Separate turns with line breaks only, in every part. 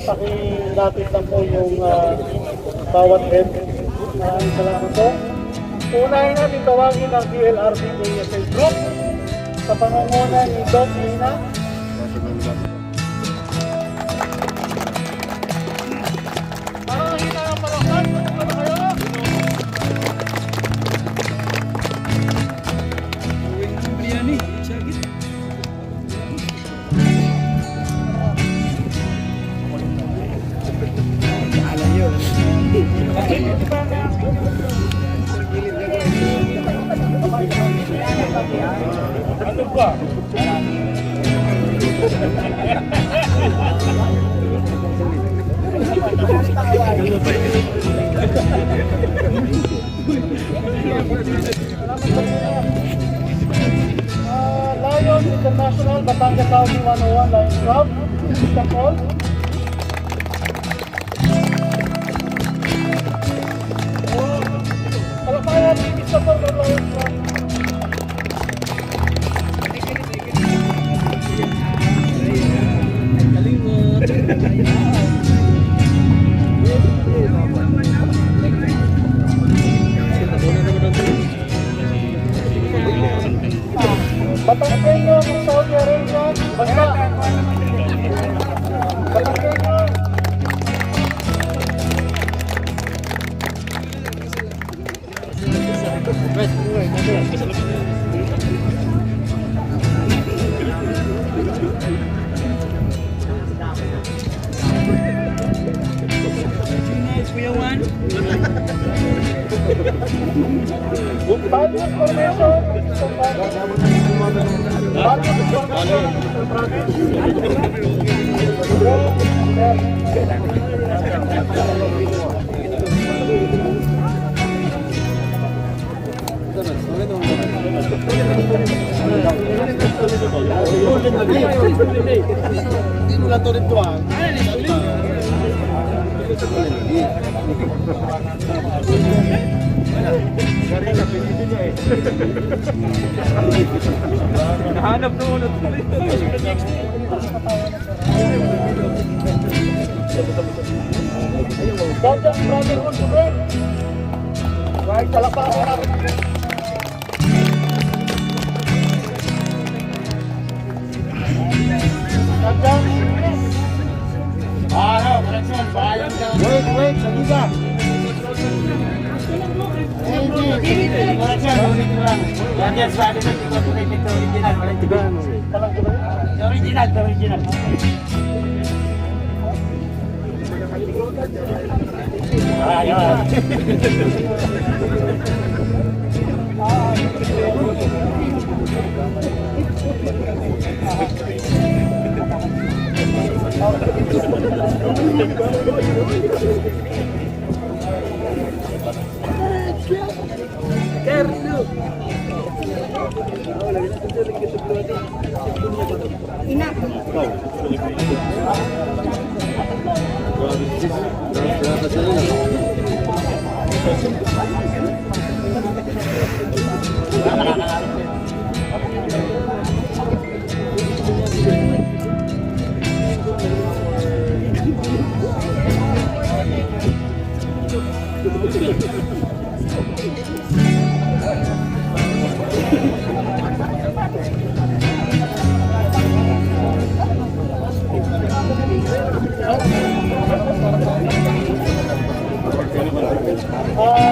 Pakilapit lang po yung bawat head. Maraming salamat po. Unahin natin tawagin ang DLRB KSA Group sa pangunguna ni Doc Lina. Parang hina ang palakpan. Ano ba kayo? Ano ba? Lion International Batangas Saudi 101 Lions Club. Istanbul. Palakpayan natin Istanbul ng Lions Club. Batangenyo ng Saudi Arabia, basta. Batangenyo. Bad information.
Nahanap na ulit.
Brotherhood to break. Right, palakpakan natin. Wait, salida. Original.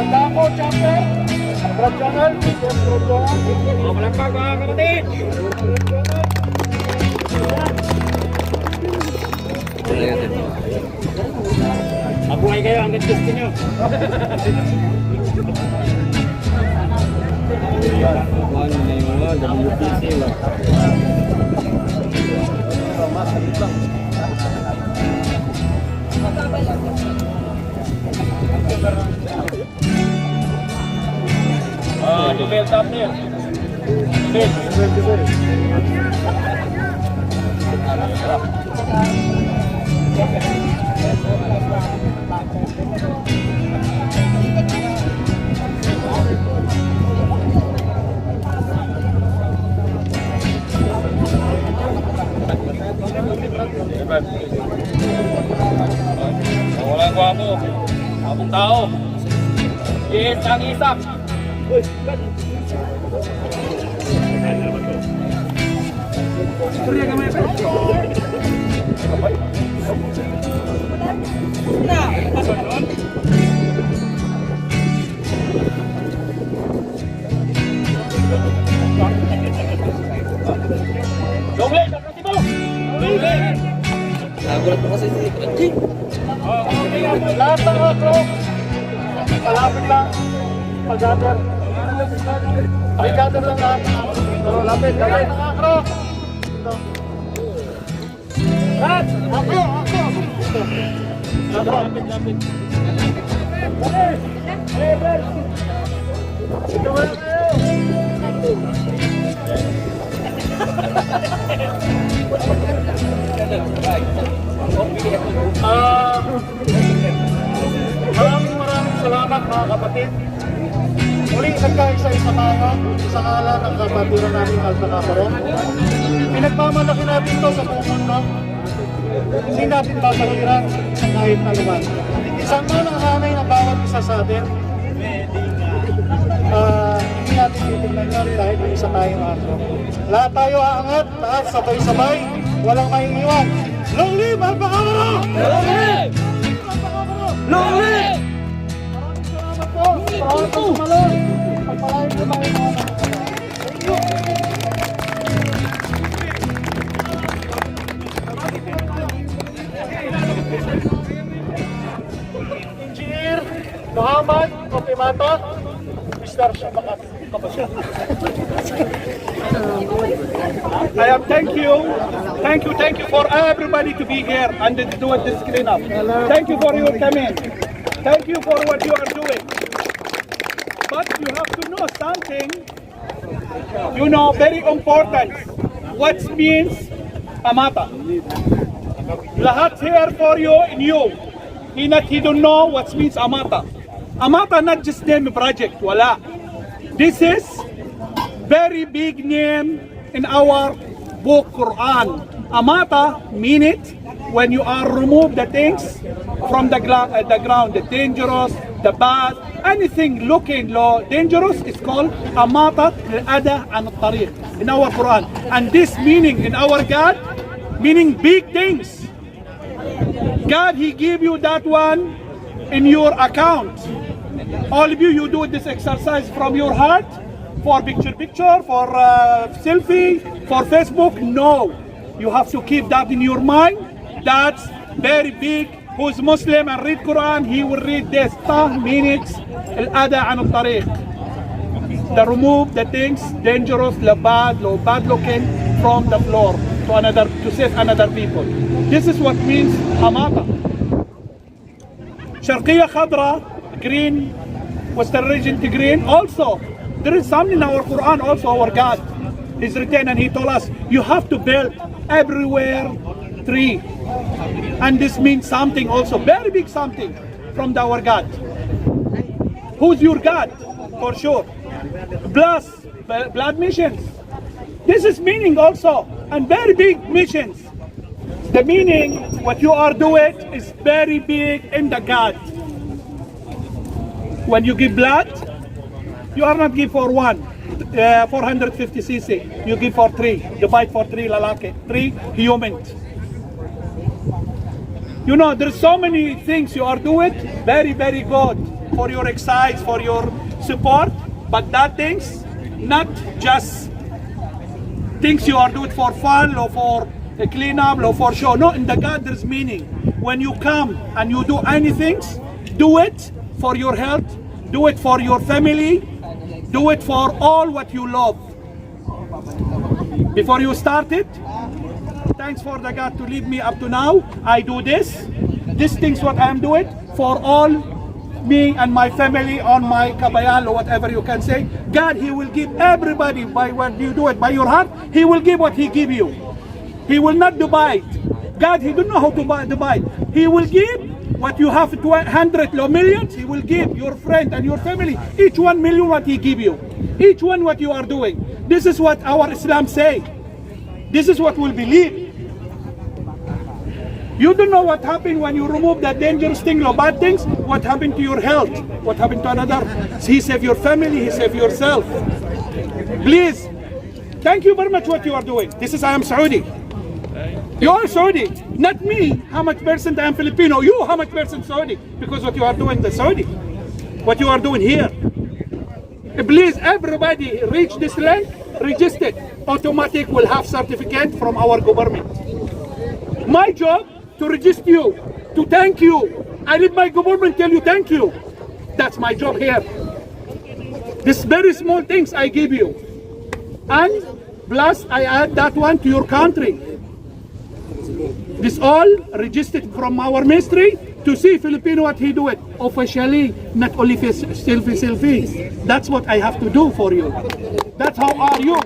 Dako Chopper, Brad Channel,
Malakpak mga kapatid! Mabuhay kayo hanggang gusto nyo. Ano na yung mga WPC lang. To belt up niya. gwapo. Abong tao. Yes, ang isak. Surya kamay pa. Dongle, pagkati mo! Dongle!
Nagulat mo kasi si Angie.
Lahat ng mga bro, malapit lang. Pag-gather. Ay, gather lang lahat. Lapit, lapit. Mga bro. Lahat! Ako! Lapit, lapit. Ito mo na kayo! Maraming salamat mga kapatid. Muli nagkaisa-isa tayo sa ngalan ng kapatiran namin Alpha Kappa Rho. Pinagmamalaki natin ito sa buong mundo. Hindi natin babahiran kahit na naman. Isang man ang hanay ng bawat isa sa atin. Hindi natin titignan yun dahil may isa tayong ako. Lahat tayo aangat, taas, sabay-sabay, walang maiiwan. Long live Alpha Kappa Rho!
Long live!
Alpha Kappa Rho!
Long live!
Maraming salamat po! Maraming po sumalon! Pagpalain ko tayo mga thank you! Engineer Mohammed of ematah, Mr. Shabakat.
I am thank you for everybody to be here and to do this cleanup. Thank you for your coming. Thank you for what you are doing. But you have to know something, you know, very important. What means ematah? Lahat here for you and you. He don't know what means ematah. Ematah not just name project, wala. This is very big name in our book Quran. Ematah mean it when you are remove the things from the ground, the dangerous, the bad, anything looking low, dangerous is called ematah al-adha an al-tariq in our Quran. And this meaning in our God, meaning big things. God, He give you that one in your account. All of you, you do this exercise from your heart for picture, for selfie, for Facebook. No, you have to keep that in your mind. That's very big. Who's Muslim and read Quran, he will read this. Means al-adha an al-tariq. The remove the things dangerous, the bad looking from the floor to save another people. This is what means ematah. Sharqiyya khadra, green, western region to green. Also, there is something in our Quran, also our God is written and He told us, you have to build everywhere tree. And this means something also, very big something from our God. Who's your God? For sure. Plus, blood missions. This is meaning also, and very big missions. The meaning, what you are doing is very big in the God. When you give blood, you are not give for one, 450 cc. You give for three. Divide for three lalaki, three humans. You know, there's so many things you are doing, very, very good for your exercise, for your support. But that things, not just things you are doing for fun or for a cleanup or for show. No, in the God there's meaning. When you come and you do anything, do it for your health, do it for your family, do it for all what you love. Before you start it, thanks for the God to lead me up to now. I do this. These things what I am doing for all me and my family on my kabayan or whatever you can say. God, He will give everybody by what you do it by your heart. He will give what He give you. He will not divide. God, He don't know how to divide. He will give what you have 100 or millions. He will give your friend and your family each 1 million what He give you. Each one what you are doing. This is what our Islam say. This is what we believe. You don't know what happened when you remove that dangerous thing or bad things, what happened to your health, what happened to another. He saved your family, he saved yourself. Please, thank you very much what you are doing. I am Saudi. You are Saudi, not me. How much percent I am Filipino? You, how much percent Saudi? Because what you are doing, the Saudi. What you are doing here. Please, everybody reach this land, registered. Automatic will have certificate from our government. My job to register you, to thank you. I need my government tell you thank you. That's my job here. These very small things I give you. And plus I add that one to your country. This all registered from our ministry to see Filipino what he do it officially, not only selfie. That's what I have to do for you. That's how are you.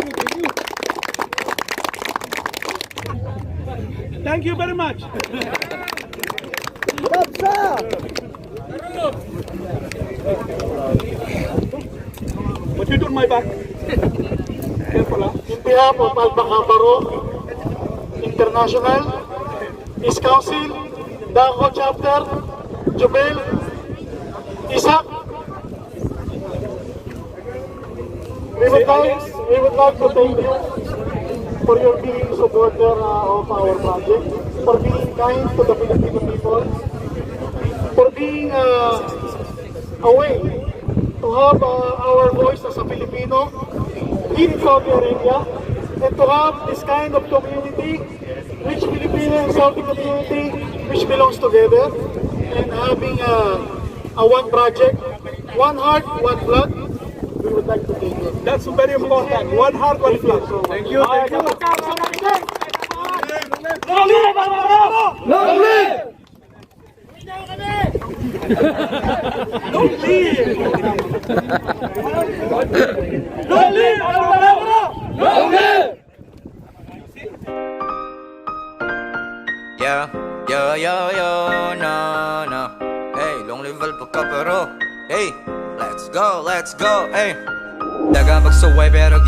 Thank you very much. What you do on my back? Careful, huh?
In behalf of Alpha Kappa Rho International, East Counci KSA Chapter, Jubil, Isaac, we would like to thank you for your being supporter of our project, for being kind to the Filipino people, for being a way to have our voice as a Filipino in Saudi Arabia, and to have this kind of community, which Filipino and Saudi community, which belongs together, and having a one project, one heart, one blood. We would like to thank you.
That's very important. One heart, one flag. Thank you. Thank you.
Long live!
Don't leave. Don't leave.
Long live!
No. Hey, long live Alpha Kappa Rho. Hey, let's go, hey. Dagang pagsuway pero